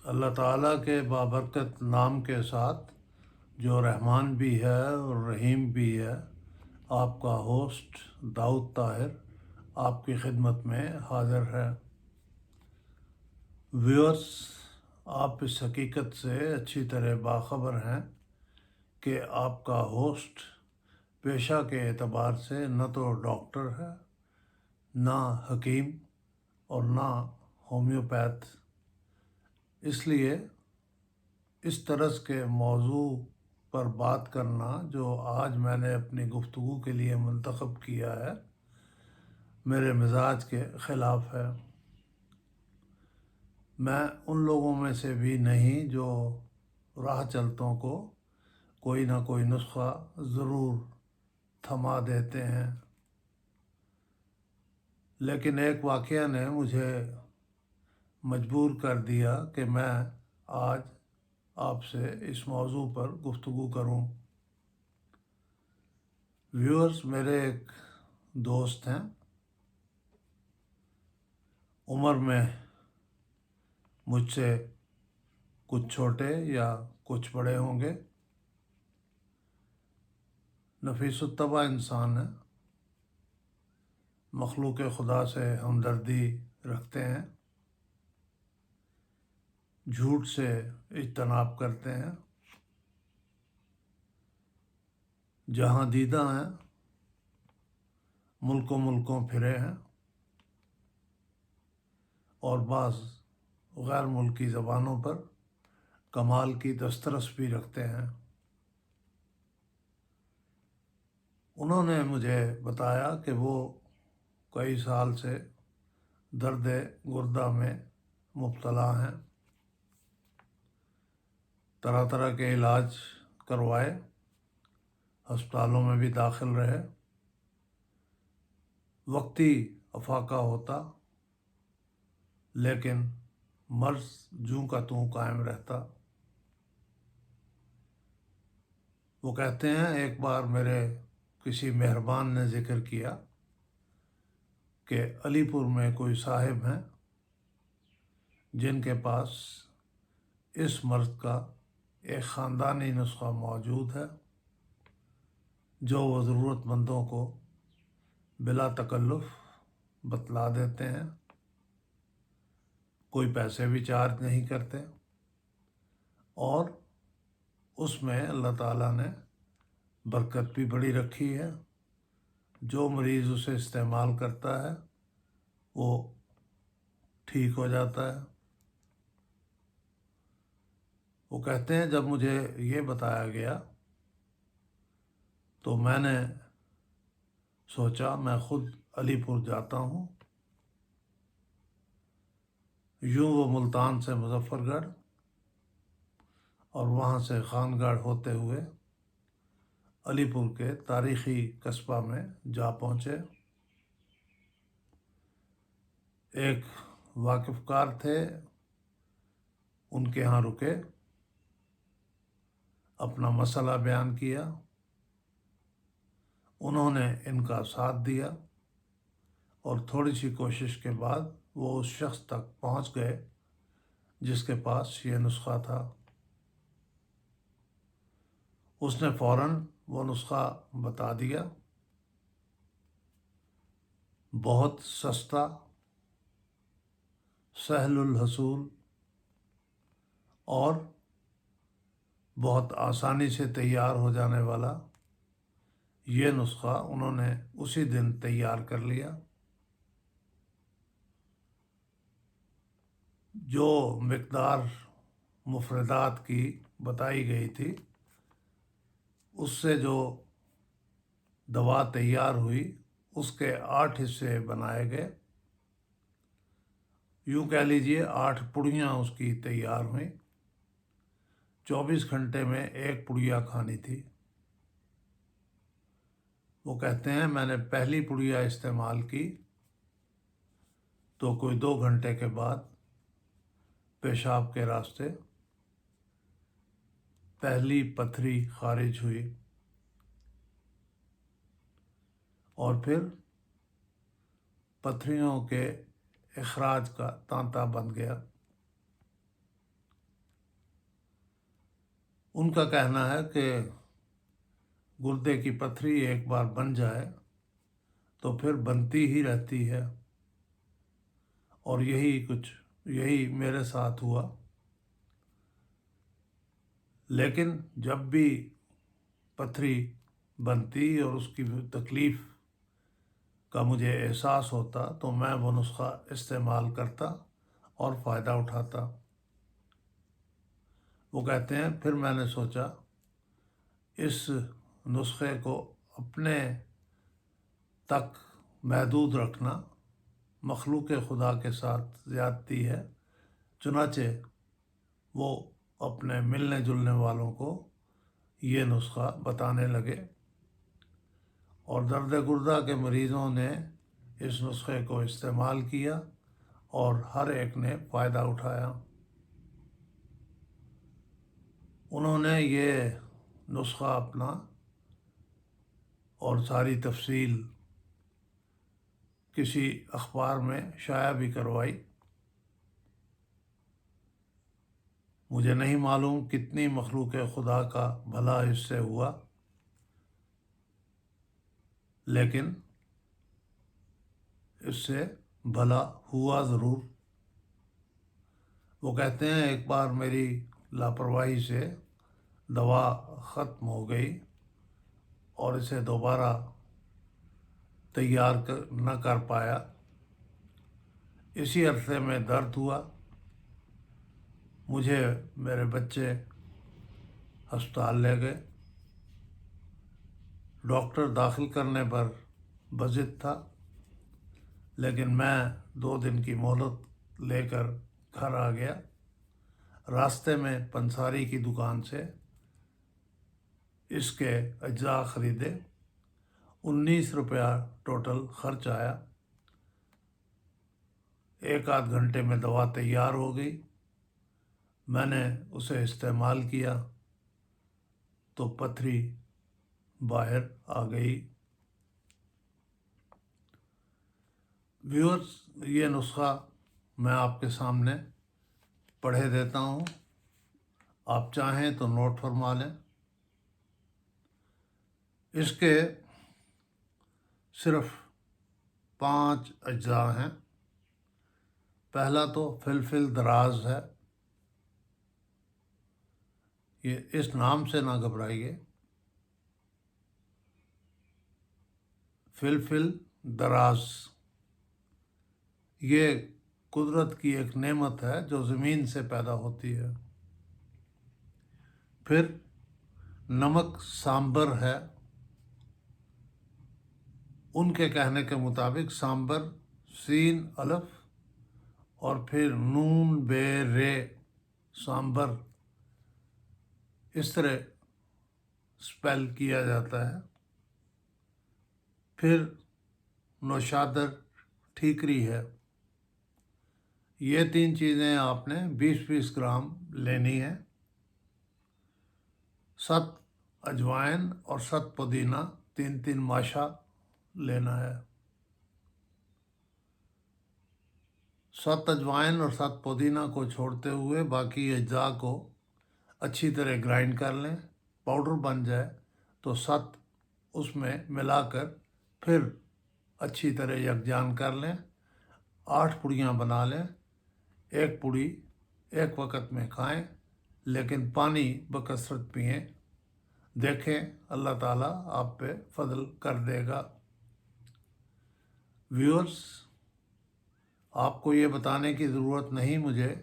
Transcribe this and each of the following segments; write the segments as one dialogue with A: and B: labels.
A: اللہ تعالیٰ کے بابرکت نام کے ساتھ جو رحمان بھی ہے اور رحیم بھی ہے، آپ کا ہوسٹ داؤد طاہر آپ کی خدمت میں حاضر ہے۔ ویورز، آپ اس حقیقت سے اچھی طرح باخبر ہیں کہ آپ کا ہوسٹ پیشہ کے اعتبار سے نہ تو ڈاکٹر ہے، نہ حکیم اور نہ ہومیوپیتھ۔ اس لیے اس طرز کے موضوع پر بات کرنا جو آج میں نے اپنی گفتگو کے لیے منتخب کیا ہے، میرے مزاج کے خلاف ہے۔ میں ان لوگوں میں سے بھی نہیں جو راہ چلتوں کو کوئی نہ کوئی نسخہ ضرور تھما دیتے ہیں، لیکن ایک واقعہ نے مجھے مجبور کر دیا کہ میں آج آپ سے اس موضوع پر گفتگو کروں۔ ویورز، میرے ایک دوست ہیں، عمر میں مجھ سے کچھ چھوٹے یا کچھ بڑے ہوں گے، نفیس الطبع انسان ہیں، مخلوق خدا سے ہمدردی رکھتے ہیں، جھوٹ سے اجتناب کرتے ہیں، جہاں دیدہ ہیں، ملکوں پھرے ہیں اور بعض غیر ملکی زبانوں پر کمال کی دسترس بھی رکھتے ہیں۔ انہوں نے مجھے بتایا کہ وہ کئی سال سے درد گردہ میں مبتلا ہیں، طرح طرح کے علاج کروائے، ہسپتالوں میں بھی داخل رہے، وقتی افاقہ ہوتا، لیکن مرض جوں کا توں قائم رہتا۔ وہ کہتے ہیں ایک بار میرے کسی مہربان نے ذکر کیا کہ علی پور میں کوئی صاحب ہیں جن کے پاس اس مرض کا ایک خاندانی نسخہ موجود ہے جو وہ ضرورت مندوں کو بلا تکلف بتلا دیتے ہیں، کوئی پیسے بھی چارج نہیں کرتے، اور اس میں اللہ تعالیٰ نے برکت بھی بڑی رکھی ہے۔ جو مریض اسے استعمال کرتا ہے وہ ٹھیک ہو جاتا ہے۔ وہ کہتے ہیں جب مجھے یہ بتایا گیا تو میں نے سوچا میں خود علی پور جاتا ہوں۔ یوں وہ ملتان سے مظفر گڑھ اور وہاں سے خان گڑھ ہوتے ہوئے علی پور کے تاریخی قصبہ میں جا پہنچے۔ ایک واقف کار تھے، ان کے ہاں رکے، اپنا مسئلہ بیان کیا، انہوں نے ان کا ساتھ دیا اور تھوڑی سی کوشش کے بعد وہ اس شخص تک پہنچ گئے جس کے پاس یہ نسخہ تھا۔ اس نے فوراً وہ نسخہ بتا دیا، بہت سستا، سہل الحصول اور بہت آسانی سے تیار ہو جانے والا یہ نسخہ انہوں نے اسی دن تیار کر لیا۔ جو مقدار مفردات کی بتائی گئی تھی اس سے جو دوا تیار ہوئی اس کے 8 حصے بنائے گئے، یوں کہہ لیجئے 8 پڑیاں اس کی تیار ہوئیں۔ 24 گھنٹے میں ایک پڑیا کھانی تھی۔ وہ کہتے ہیں میں نے پہلی پڑیا استعمال کی تو کوئی 2 گھنٹے کے بعد پیشاب کے راستے پہلی پتھری خارج ہوئی اور پھر پتھریوں کے اخراج کا تانتا بن گیا۔ ان کا کہنا ہے کہ گردے کی پتھری ایک بار بن جائے تو پھر بنتی ہی رہتی ہے، اور یہی میرے ساتھ ہوا۔ لیکن جب بھی پتھری بنتی اور اس کی تکلیف کا مجھے احساس ہوتا تو میں وہ نسخہ استعمال کرتا اور فائدہ اٹھاتا۔ وہ کہتے ہیں پھر میں نے سوچا اس نسخے کو اپنے تک محدود رکھنا مخلوق خدا کے ساتھ زیادتی ہے، چنانچہ وہ اپنے ملنے جلنے والوں کو یہ نسخہ بتانے لگے، اور درد گردہ کے مریضوں نے اس نسخے کو استعمال کیا اور ہر ایک نے فائدہ اٹھایا۔ انہوں نے یہ نسخہ اپنا اور ساری تفصیل کسی اخبار میں شائع بھی کروائی۔ مجھے نہیں معلوم کتنی مخلوق خدا کا بھلا اس سے ہوا، لیکن اس سے بھلا ہوا ضرور۔ وہ کہتے ہیں ایک بار میری لاپرواہی سے دوا ختم ہو گئی اور اسے دوبارہ تیار نہ کر پایا۔ اسی عرصے میں درد ہوا، مجھے میرے بچے ہسپتال لے گئے۔ ڈاکٹر داخل کرنے پر بضد تھا، لیکن میں 2 دن کی مہلت لے کر گھر آ گیا۔ راستے میں پنساری کی دکان سے اس کے اجزاء خریدے، 19 روپیہ ٹوٹل خرچ آیا۔ 1 آدھ گھنٹے میں دوا تیار ہو گئی۔ میں نے اسے استعمال کیا تو پتھری باہر آ گئی۔ ویورز، یہ نسخہ میں آپ کے سامنے پڑھے دیتا ہوں، آپ چاہیں تو نوٹ فرما لیں۔ اس کے صرف 5 اجزاء ہیں۔ پہلا تو فلفل دراز ہے، یہ اس نام سے نہ گھبرائیے، فلفل دراز یہ قدرت کی ایک نعمت ہے جو زمین سے پیدا ہوتی ہے۔ پھر نمک سامبر ہے، ان کے کہنے کے مطابق سامبر سین الف اور پھر نون بے رے سامبر اس طرح سپیل کیا جاتا ہے۔ پھر نوشادر ٹھیکری ہے۔ یہ 3 چیزیں آپ نے 20-20 گرام لینی ہے۔ 7 اجوائن اور 7 پودینہ 3-3 ماشا لینا ہے۔ 7 اجوائن اور 7 پودینہ کو چھوڑتے ہوئے باقی اجزاء کو اچھی طرح گرائنڈ کر لیں، پاؤڈر بن جائے تو 7 اس میں ملا کر پھر اچھی طرح یکجان کر لیں۔ 8 پڑیاں بنا لیں، 1 پڑی ایک وقت میں کھائیں، لیکن پانی بکثرت پئیں۔ دیکھیں اللہ تعالیٰ آپ پہ فضل کر دے گا۔ ویورز، آپ کو یہ بتانے کی ضرورت نہیں مجھے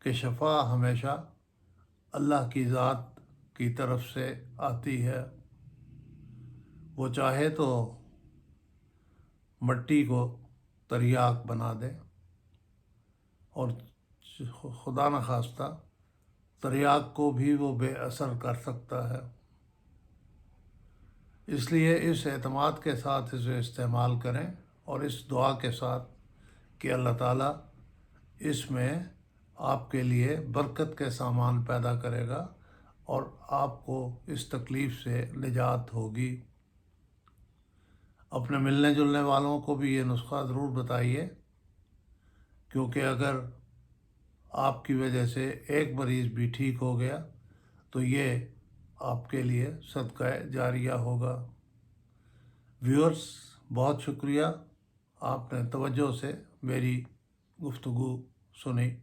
A: کہ شفا ہمیشہ اللہ کی ذات کی طرف سے آتی ہے۔ وہ چاہے تو مٹی کو تریاک بنا دے، اور خدا نخواستہ تریاک کو بھی وہ بے اثر کر سکتا ہے۔ اس لیے اس اعتماد کے ساتھ اسے استعمال کریں اور اس دعا کے ساتھ کہ اللہ تعالیٰ اس میں آپ کے لیے برکت کے سامان پیدا کرے گا اور آپ کو اس تکلیف سے نجات ہوگی۔ اپنے ملنے جلنے والوں کو بھی یہ نسخہ ضرور بتائیے، کیونکہ اگر آپ کی وجہ سے ایک مریض بھی ٹھیک ہو گیا تو یہ آپ کے لیے صدقہ جاریہ ہوگا۔ ویورز، بہت شکریہ، آپ نے توجہ سے میری گفتگو سنی۔